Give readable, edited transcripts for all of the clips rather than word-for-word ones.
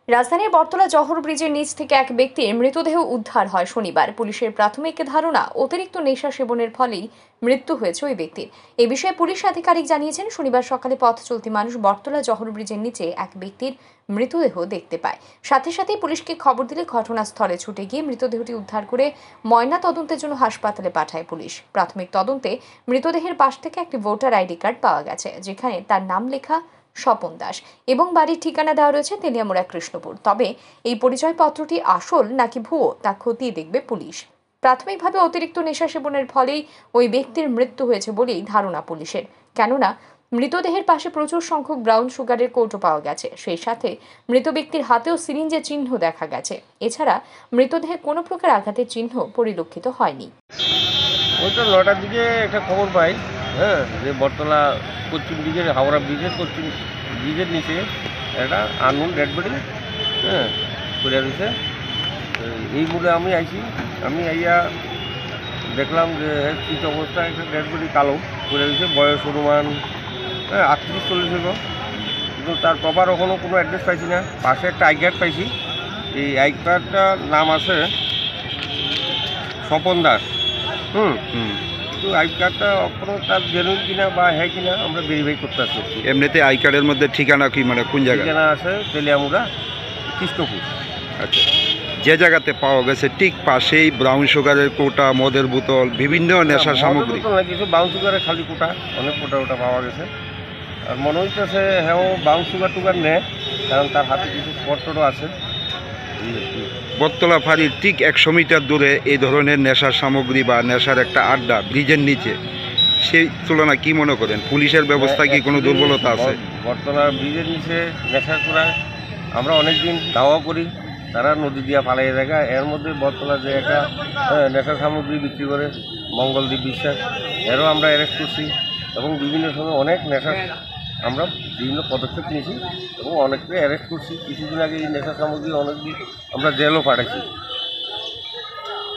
রাজধানীর বটতলা জহর ব্রিজের নিচ থেকে এক ব্যক্তির মৃতদেহ উদ্ধার হয় শনিবার। পুলিশের প্রাথমিক ধারণা, অতিরিক্ত নেশা সেবনের ফলেই মৃত্যু হয়েছে ওই ব্যক্তির। এ বিষয়ে পুলিশ আধিকারিক জানিয়েছেন, শনিবার সকালে পথ চলতি মানুষ বটতলা জহর ব্রিজের নিচে এক ব্যক্তির মৃতদেহ দেখতে পায়। সাথে সাথেই পুলিশকে খবর দিলে ঘটনাস্থলে ছুটে গিয়ে মৃতদেহটি উদ্ধার করে ময়না তদন্তের জন্য হাসপাতালে পাঠায় পুলিশ। প্রাথমিক তদন্তে মৃতদেহের পাশ থেকে একটি ভোটার আইডি কার্ড পাওয়া গেছে, যেখানে তার নাম লেখা স্বপন দাস এবং বাড়ির ঠিকানা দেওয়া রয়েছে তেলিয়ামুড়া কৃষ্ণপুর। তবে এই পরিচয়পত্রটি আসল নাকি ভুয়ো তা খতিয়ে দেখবে পুলিশ। প্রাথমিকভাবে অতিরিক্ত নেশা সেবনের ফলেই ওই ব্যক্তির মৃত্যু হয়েছে বলেই ধারণা পুলিশের, কেননা মৃতদেহের পাশে প্রচুর সংখ্যক ব্রাউন সুগারের কৌটো পাওয়া গেছে। সেই সাথে মৃত ব্যক্তির হাতেও সিরিঞ্জের চিহ্ন দেখা গেছে। এছাড়া মৃতদেহে কোনো প্রকার আঘাতের চিহ্ন পরিলক্ষিত হয়নি। ওই তো 9টার দিকে একটা খবর পাই, যে বটতলা পশ্চিম দিকের হাওড়া পশ্চিম ব্রিজের নিচে একটা আননোন ডেড বডি পড়ে রয়েছে। এই মুহূর্তে আমি আইয়া দেখলাম যে শীত অবস্থায় একটা ডেড বডি কালো পড়ে রয়েছে, বয়স অনুমান 38-40 হইব, কিন্তু তার প্রপার এখনও কোনো অ্যাড্রেস পাইছি না। পাশে একটা আই কার্ড পাইছি, এই আই কার্ডটার নাম আছে স্বপন দাস। কিন্তু আই কার্ডটা কোনো তার জেনুইন কিনা বা হ্যাঁ কিনা আমরা ভেরিফাই করতে আসছি। এমনিতে আই কার্ডের মধ্যে ঠিকানা কি, মানে কোন জায়গায়? ঠিকানা আছে তেলিয়ামুড়া কৃষ্ণপুর। আচ্ছা, যে জায়গাতে পাওয়া গেছে ঠিক পাশেই ব্রাউন সুগারের কোটা, মদের বোতল, বিভিন্ন নেশার সামগ্রী? কিছু ব্রাউন সুগারের খালি কোটা, অনেক কোটা পাওয়া গেছে। আর মনে হইতেছে হ্যাঁ ব্রাউন সুগার নেয়, কারণ তার হাতে কিছু স্পটও আছে। বটতলা ফাঁড়ির ঠিক 100 মিটার দূরে এই ধরনের নেশার সামগ্রী বা নেশার একটা আড্ডা ব্রিজের নিচে, সেই তুলনা কি মনে করেন? পুলিশের ব্যবস্থা কি কোনো দুর্বলতা আছে? বটতলা ব্রিজের নিচে নেশা করা আমরা অনেক দিন দাওয়া করি, তারা নদী দিয়া পালাই জায়গা। এর মধ্যে বটতলা যে একটা নেশার সামগ্রী বিক্রি করে মঙ্গলদীপ বিশ্বাস, এরও আমরা অ্যারেস্ট করছি এবং বিভিন্ন সময় অনেক নেশা আমরা বিভিন্ন পদক্ষেপ নিয়েছি এবং অনেককে অ্যারেস্ট করছি। কিছুদিন আগে এই নেশা সামগ্রী অনেকদিন আমরা জেলও পাঠাইছি।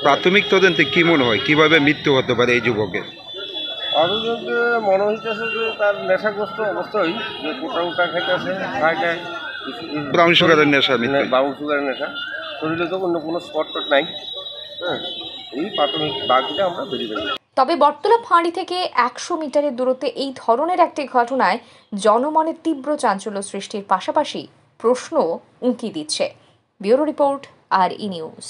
প্রাথমিক তদন্তে কি মনে হয় কিভাবে মৃত্যু হতে পারে এই যুবকের? অনেকে মনে হইতেছে যে তার নেশাগ্রস্ত অবস্থায় যে কোটা খাইতেছে, খায় ব্রাউন সুগারের নেশা। ব্রাউন সুগারের নেশা, শরীরে তো অন্য কোনো স্পট নাই। এই প্রাথমিক বাকিটা আমরা বেরিয়ে যাই। তবে বটতলা ফাঁড়ি থেকে 100 মিটারের দূরত্বে এই ধরনের একটি ঘটনায় জনমনে তীব্র চাঞ্চল্য সৃষ্টির পাশাপাশি প্রশ্ন উঁকি দিচ্ছে। Bureau report, RE news.